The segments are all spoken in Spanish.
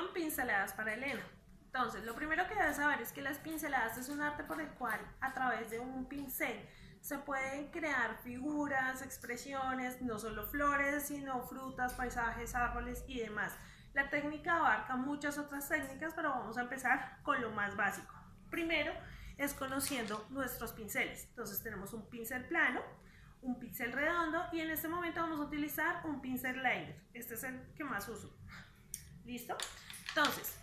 Introducción, pinceladas para Elena. Entonces, lo primero que debes saber es que las pinceladas es un arte por el cual, a través de un pincel, se pueden crear figuras, expresiones, no solo flores, sino frutas, paisajes, árboles y demás. La técnica abarca muchas otras técnicas, pero vamos a empezar con lo más básico. Primero es conociendo nuestros pinceles. Entonces tenemos un pincel plano, un pincel redondo y en este momento vamos a utilizar un pincel liner. Este es el que más uso. ¿Listo? Entonces,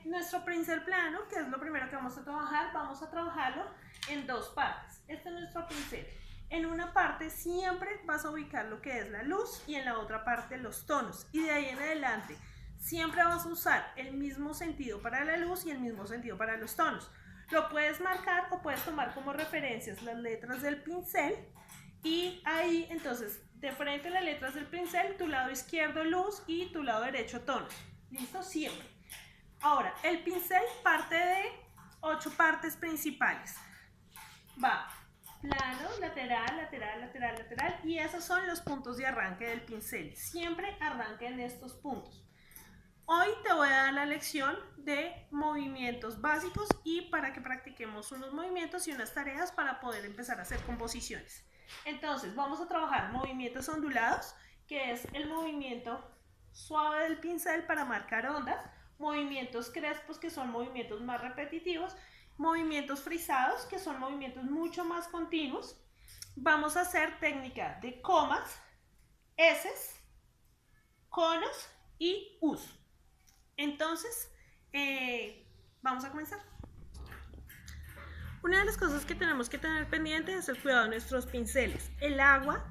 nuestro pincel plano, que es lo primero que vamos a trabajarlo en dos partes. Este es nuestro pincel. En una parte siempre vas a ubicar lo que es la luz y en la otra parte los tonos. Y de ahí en adelante siempre vas a usar el mismo sentido para la luz y el mismo sentido para los tonos. Lo puedes marcar o puedes tomar como referencias las letras del pincel y ahí entonces de frente a las letras del pincel, tu lado izquierdo luz y tu lado derecho tonos. ¿Listo? Siempre. Ahora, el pincel parte de 8 partes principales. Va plano, lateral, lateral, lateral, lateral y esos son los puntos de arranque del pincel. Siempre arranque en estos puntos. Hoy te voy a dar la lección de movimientos básicos y para que practiquemos unos movimientos y unas tareas para poder empezar a hacer composiciones. Entonces vamos a trabajar movimientos ondulados, que es el movimiento suave del pincel para marcar ondas, movimientos crespos, que son movimientos más repetitivos, movimientos frisados, que son movimientos mucho más continuos. Vamos a hacer técnica de comas, eses, conos y us. Entonces, vamos a comenzar. Una de las cosas que tenemos que tener pendiente es el cuidado de nuestros pinceles. El agua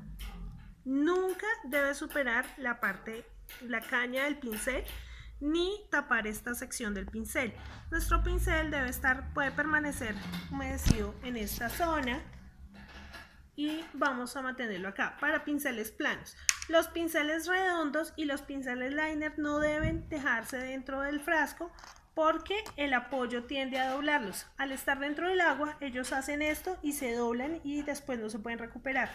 nunca debe superar la caña del pincel ni tapar esta sección del pincel. Nuestro pincel puede permanecer humedecido en esta zona y vamos a mantenerlo acá. Para pinceles planos, los pinceles redondos y los pinceles liner no deben dejarse dentro del frasco porque el apoyo tiende a doblarlos. Al estar dentro del agua, ellos hacen esto y se doblan y después no se pueden recuperar.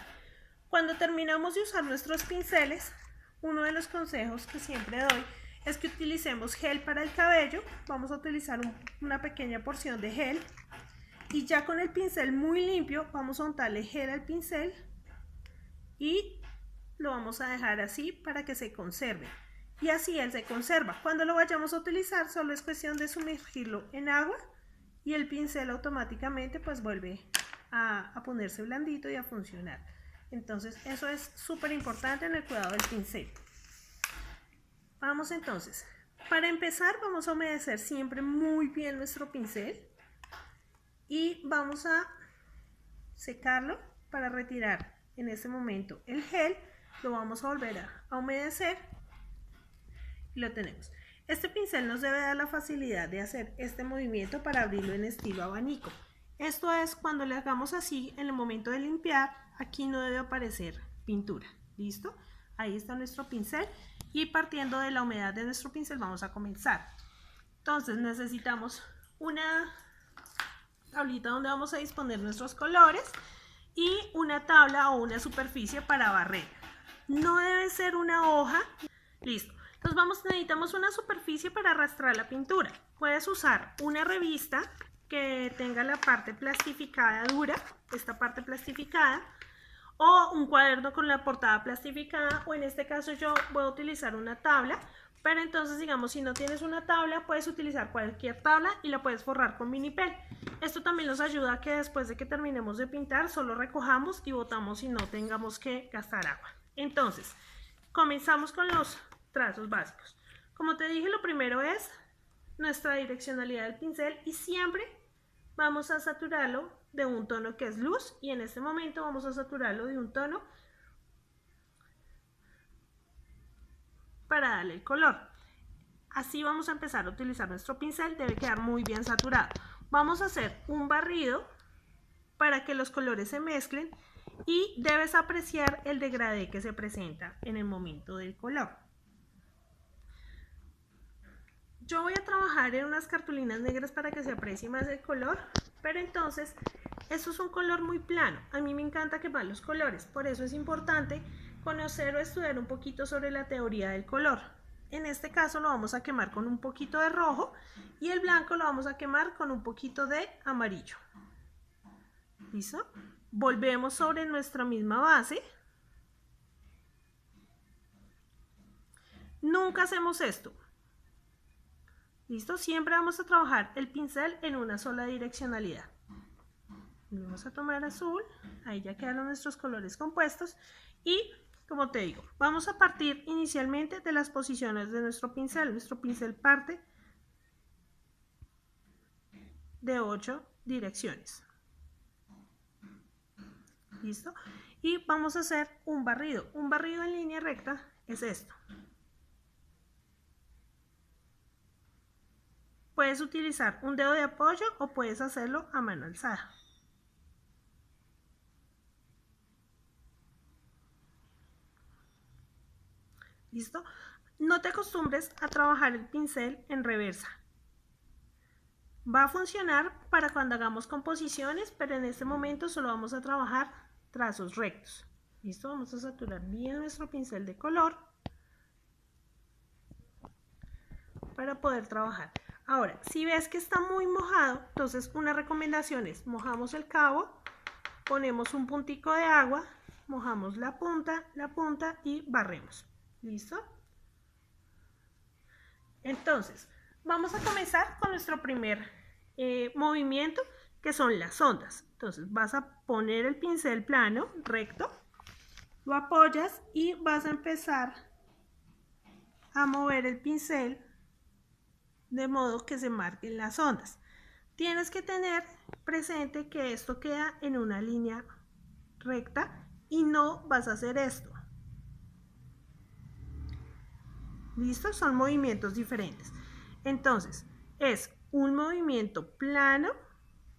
Cuando terminamos de usar nuestros pinceles, uno de los consejos que siempre doy es que utilicemos gel para el cabello. Vamos a utilizar una pequeña porción de gel y ya con el pincel muy limpio vamos a untarle gel al pincel y lo vamos a dejar así para que se conserve. Y así él se conserva. Cuando lo vayamos a utilizar solo es cuestión de sumergirlo en agua y el pincel automáticamente pues vuelve a ponerse blandito y a funcionar. Entonces eso es súper importante en el cuidado del pincel. Vamos entonces. Para empezar vamos a humedecer siempre muy bien nuestro pincel y vamos a secarlo para retirar en este momento el gel. Lo vamos a volver a humedecer y lo tenemos. Este pincel nos debe dar la facilidad de hacer este movimiento para abrirlo en estilo abanico. Esto es cuando le hagamos así en el momento de limpiar, aquí no debe aparecer pintura. ¿Listo? Ahí está nuestro pincel y partiendo de la humedad de nuestro pincel vamos a comenzar. Entonces necesitamos una tablita donde vamos a disponer nuestros colores y una tabla o una superficie para barrer. No debe ser una hoja. Listo. Entonces necesitamos una superficie para arrastrar la pintura. Puedes usar una revista que tenga la parte plastificada dura, esta parte plastificada, o un cuaderno con la portada plastificada, o en este caso yo voy a utilizar una tabla, pero entonces digamos si no tienes una tabla puedes utilizar cualquier tabla y la puedes forrar con vinipel. Esto también nos ayuda a que después de que terminemos de pintar solo recojamos y botamos y no tengamos que gastar agua. Entonces comenzamos con los trazos básicos. Como te dije, lo primero es nuestra direccionalidad del pincel y siempre vamos a saturarlo de un tono que es luz y en este momento vamos a saturarlo de un tono para darle el color. Así vamos a empezar a utilizar nuestro pincel, debe quedar muy bien saturado. Vamos a hacer un barrido para que los colores se mezclen y debes apreciar el degradé que se presenta en el momento del color. Yo voy a trabajar en unas cartulinas negras para que se aprecie más el color, pero entonces esto es un color muy plano. A mí me encanta quemar los colores, por eso es importante conocer o estudiar un poquito sobre la teoría del color. En este caso lo vamos a quemar con un poquito de rojo y el blanco lo vamos a quemar con un poquito de amarillo. ¿Listo? Volvemos sobre nuestra misma base. Nunca hacemos esto. ¿Listo? Siempre vamos a trabajar el pincel en una sola direccionalidad. Vamos a tomar azul, ahí ya quedaron nuestros colores compuestos y, como te digo, vamos a partir inicialmente de las posiciones de nuestro pincel. Nuestro pincel parte de 8 direcciones. ¿Listo? Y vamos a hacer un barrido. Un barrido en línea recta es esto. Puedes utilizar un dedo de apoyo o puedes hacerlo a mano alzada. ¿Listo? No te acostumbres a trabajar el pincel en reversa. Va a funcionar para cuando hagamos composiciones, pero en este momento solo vamos a trabajar trazos rectos. ¿Listo? Vamos a saturar bien nuestro pincel de color para poder trabajar. Ahora, si ves que está muy mojado, entonces una recomendación es mojamos el cabo, ponemos un puntico de agua, mojamos la punta y barremos. ¿Listo? Entonces, vamos a comenzar con nuestro primer movimiento, que son las ondas. Entonces, vas a poner el pincel plano, recto, lo apoyas y vas a empezar a mover el pincel de modo que se marquen las ondas. Tienes que tener presente que esto queda en una línea recta y no vas a hacer esto. ¿Listo? Son movimientos diferentes. Entonces, es un movimiento plano,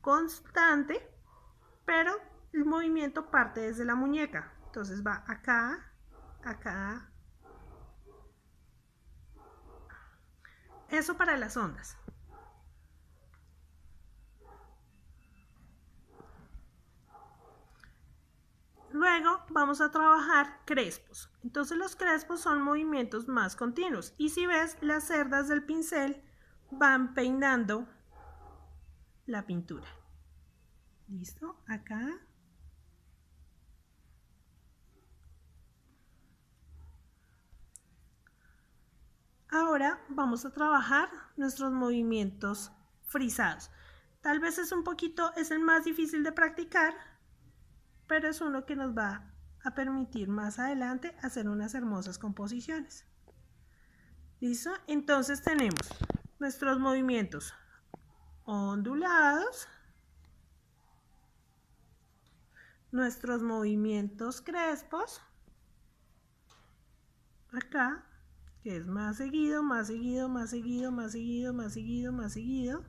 constante, pero el movimiento parte desde la muñeca. Entonces va acá, acá. Eso para las ondas. Luego vamos a trabajar crespos. Entonces los crespos son movimientos más continuos. Y si ves, las cerdas del pincel van peinando la pintura. ¿Listo? Acá. Ahora vamos a trabajar nuestros movimientos frisados. Tal vez es el más difícil de practicar, pero es uno que nos va a permitir más adelante hacer unas hermosas composiciones. ¿Listo? Entonces tenemos nuestros movimientos ondulados, nuestros movimientos crespos, acá, que es más seguido, más seguido, más seguido, más seguido, más seguido, más seguido,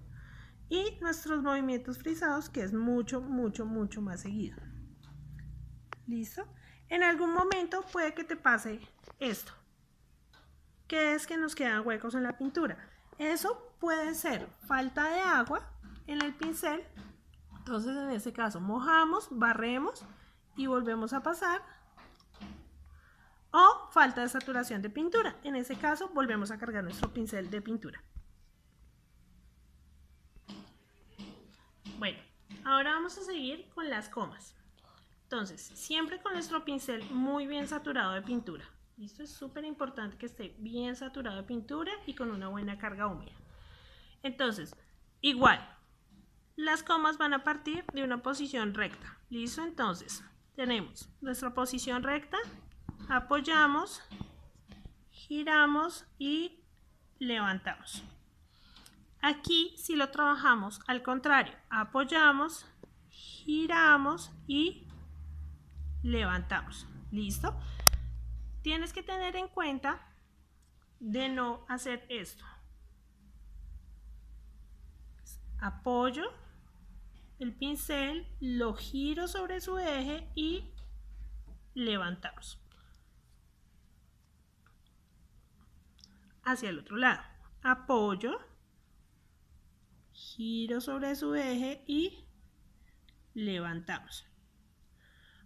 y nuestros movimientos frisados, que es mucho, mucho, mucho más seguido. ¿Listo? En algún momento puede que te pase esto, que es que nos quedan huecos en la pintura. Eso puede ser falta de agua en el pincel. Entonces en este caso mojamos, barremos y volvemos a pasar. O falta de saturación de pintura. En ese caso volvemos a cargar nuestro pincel de pintura. Bueno, ahora vamos a seguir con las comas. Entonces, siempre con nuestro pincel muy bien saturado de pintura. Esto es súper importante que esté bien saturado de pintura y con una buena carga húmeda. Entonces, igual, las comas van a partir de una posición recta. ¿Listo? Entonces, tenemos nuestra posición recta, apoyamos, giramos y levantamos. Aquí si lo trabajamos al contrario, apoyamos, giramos y levantamos. ¿Listo? Tienes que tener en cuenta de no hacer esto. Apoyo el pincel, lo giro sobre su eje y levantamos. Hacia el otro lado. Apoyo, giro sobre su eje y levantamos.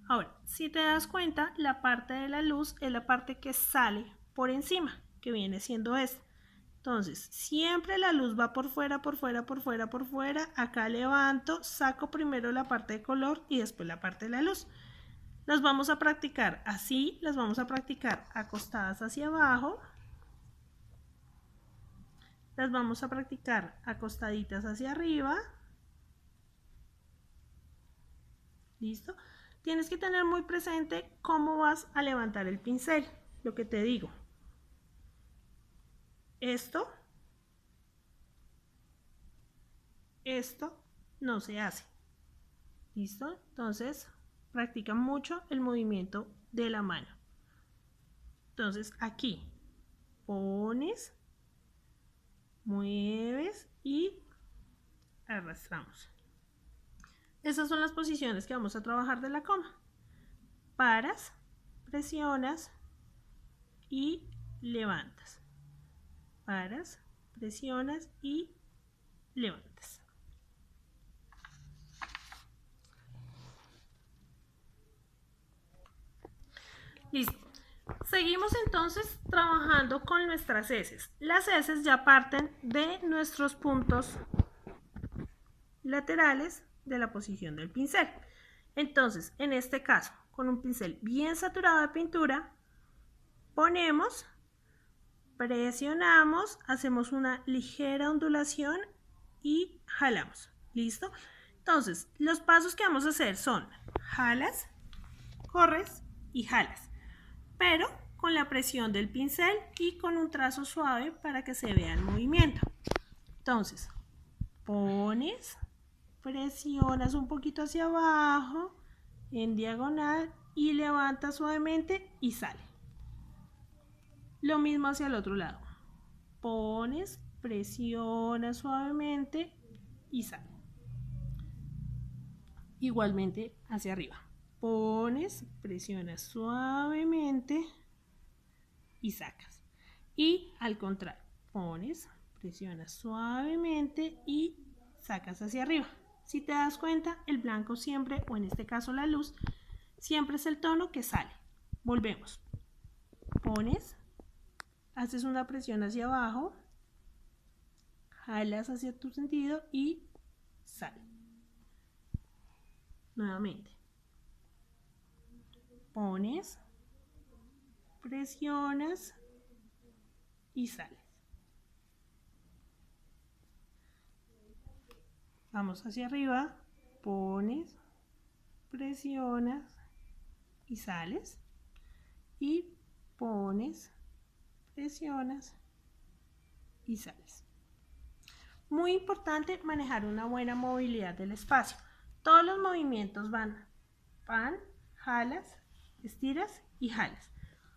Ahora, si te das cuenta, la parte de la luz es la parte que sale por encima, que viene siendo este. Entonces, siempre la luz va por fuera, por fuera, por fuera, por fuera. Acá levanto, saco primero la parte de color y después la parte de la luz. Las vamos a practicar así, las vamos a practicar acostadas hacia abajo. Las vamos a practicar acostaditas hacia arriba. ¿Listo? Tienes que tener muy presente cómo vas a levantar el pincel, lo que te digo. Esto no se hace. ¿Listo? Entonces, practica mucho el movimiento de la mano. Entonces, aquí pones, mueves y arrastramos. Esas son las posiciones que vamos a trabajar de la coma. Paras, presionas y levantas. Paras, presionas y levantas. Listo. Seguimos entonces trabajando con nuestras heces. Las heces ya parten de nuestros puntos laterales de la posición del pincel. Entonces, en este caso, con un pincel bien saturado de pintura, ponemos, presionamos, hacemos una ligera ondulación y jalamos. ¿Listo? Entonces, los pasos que vamos a hacer son jalas, corres y jalas, pero con la presión del pincel y con un trazo suave para que se vea el movimiento. Entonces, pones, presionas un poquito hacia abajo, en diagonal, y levantas suavemente y sale. Lo mismo hacia el otro lado. Pones, presionas suavemente y sale. Igualmente hacia arriba. Pones, presionas suavemente y sacas. Y al contrario, pones, presionas suavemente y sacas hacia arriba. Si te das cuenta, el blanco siempre, o en este caso la luz, siempre es el tono que sale. Volvemos. Pones, haces una presión hacia abajo, jalas hacia tu sentido y sale. Nuevamente. Pones, presionas y sales. Vamos hacia arriba, pones, presionas y sales. Y pones, presionas y sales. Muy importante manejar una buena movilidad del espacio. Todos los movimientos van, jalas, estiras y jalas.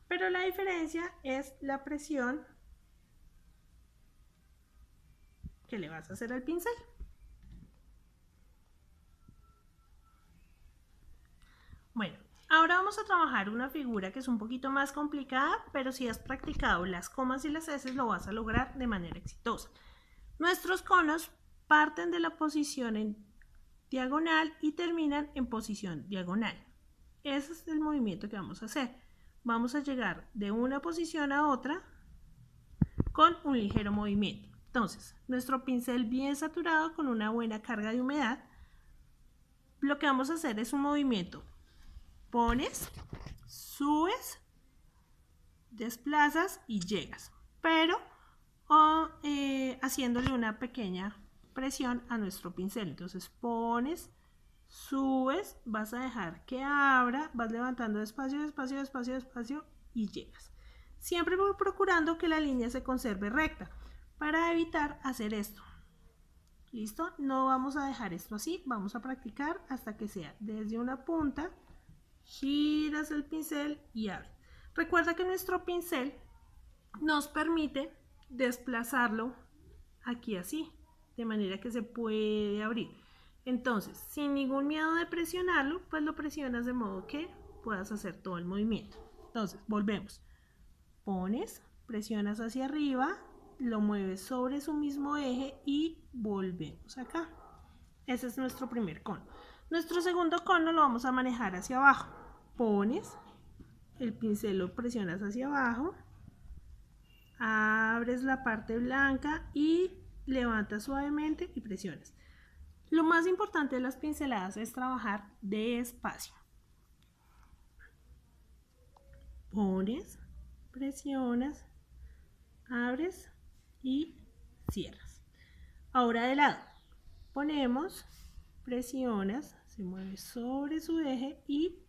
Pero la diferencia es la presión que le vas a hacer al pincel. Bueno, ahora vamos a trabajar una figura que es un poquito más complicada, pero si has practicado las comas y las heces lo vas a lograr de manera exitosa. Nuestros conos parten de la posición en diagonal y terminan en posición diagonal. Ese es el movimiento que vamos a hacer. Vamos a llegar de una posición a otra con un ligero movimiento. Entonces, nuestro pincel bien saturado con una buena carga de humedad, lo que vamos a hacer es un movimiento. Pones, subes, desplazas y llegas, pero haciéndole una pequeña presión a nuestro pincel. Entonces pones, subes, vas a dejar que abra, vas levantando despacio, despacio, despacio, despacio y llegas. Siempre voy procurando que la línea se conserve recta para evitar hacer esto. ¿Listo? No vamos a dejar esto así, vamos a practicar hasta que sea desde una punta, giras el pincel y abres. Recuerda que nuestro pincel nos permite desplazarlo aquí así, de manera que se puede abrir. Entonces, sin ningún miedo de presionarlo, pues lo presionas de modo que puedas hacer todo el movimiento. Entonces, volvemos. Pones, presionas hacia arriba, lo mueves sobre su mismo eje y volvemos acá. Ese es nuestro primer cono. Nuestro segundo cono lo vamos a manejar hacia abajo. Pones, el pincel lo presionas hacia abajo, abres la parte blanca y levantas suavemente y presionas. Lo más importante de las pinceladas es trabajar despacio. Pones, presionas, abres y cierras. Ahora de lado, ponemos, presionas, se mueve sobre su eje y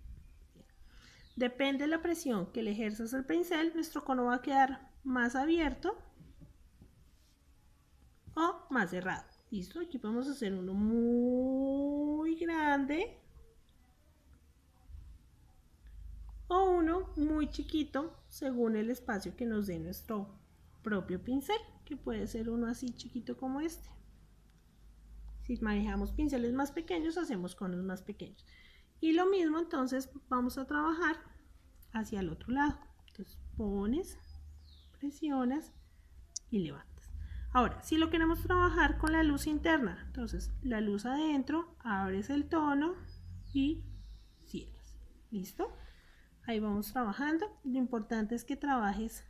depende de la presión que le ejerzas al pincel, nuestro cono va a quedar más abierto o más cerrado. ¿Listo? Aquí podemos hacer uno muy grande o uno muy chiquito según el espacio que nos dé nuestro propio pincel, que puede ser uno así chiquito como este. Si manejamos pinceles más pequeños, hacemos conos más pequeños. Y lo mismo, entonces vamos a trabajar hacia el otro lado. Entonces pones, presionas y levantas. Ahora, si lo queremos trabajar con la luz interna, entonces la luz adentro, abres el tono y cierras. ¿Listo? Ahí vamos trabajando. Lo importante es que trabajes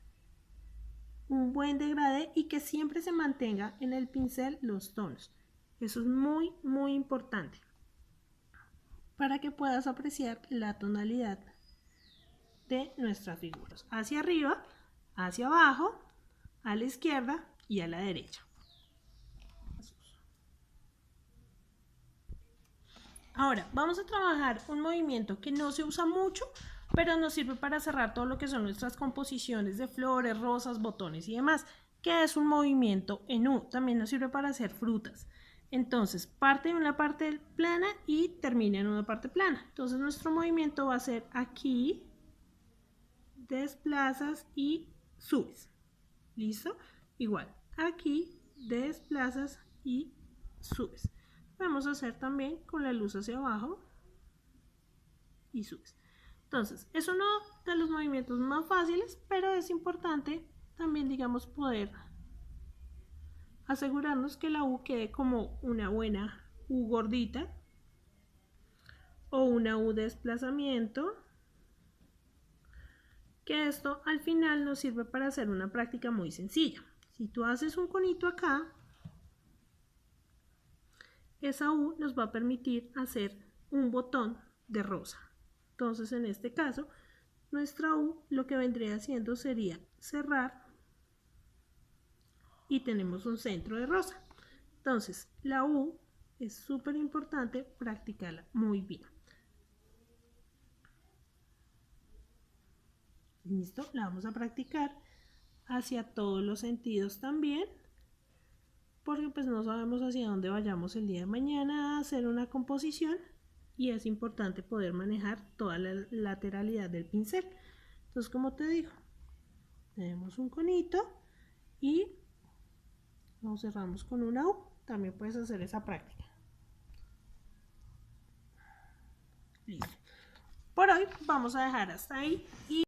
un buen degradé y que siempre se mantenga en el pincel los tonos. Eso es muy, muy importante para que puedas apreciar la tonalidad de nuestras figuras. Hacia arriba, hacia abajo, a la izquierda y a la derecha. Ahora, vamos a trabajar un movimiento que no se usa mucho, pero nos sirve para cerrar todo lo que son nuestras composiciones de flores, rosas, botones y demás, que es un movimiento en U. También nos sirve para hacer frutas. Entonces, parte en una parte plana y termina en una parte plana. Entonces, nuestro movimiento va a ser aquí, desplazas y subes. ¿Listo? Igual, aquí desplazas y subes. Vamos a hacer también con la luz hacia abajo y subes. Entonces, es uno de los movimientos más fáciles, pero es importante también, digamos, poder asegurarnos que la U quede como una buena U gordita o una U de desplazamiento, que esto al final nos sirve para hacer una práctica muy sencilla. Si tú haces un conito acá, esa U nos va a permitir hacer un botón de rosa. Entonces, en este caso, nuestra U lo que vendría haciendo sería cerrar y tenemos un centro de rosa. Entonces, la U es súper importante practicarla muy bien. ¿Listo? La vamos a practicar hacia todos los sentidos también, porque pues no sabemos hacia dónde vayamos el día de mañana a hacer una composición y es importante poder manejar toda la lateralidad del pincel. Entonces, como te digo, tenemos un conito y lo cerramos con una U. También puedes hacer esa práctica. Listo. Por hoy vamos a dejar hasta ahí y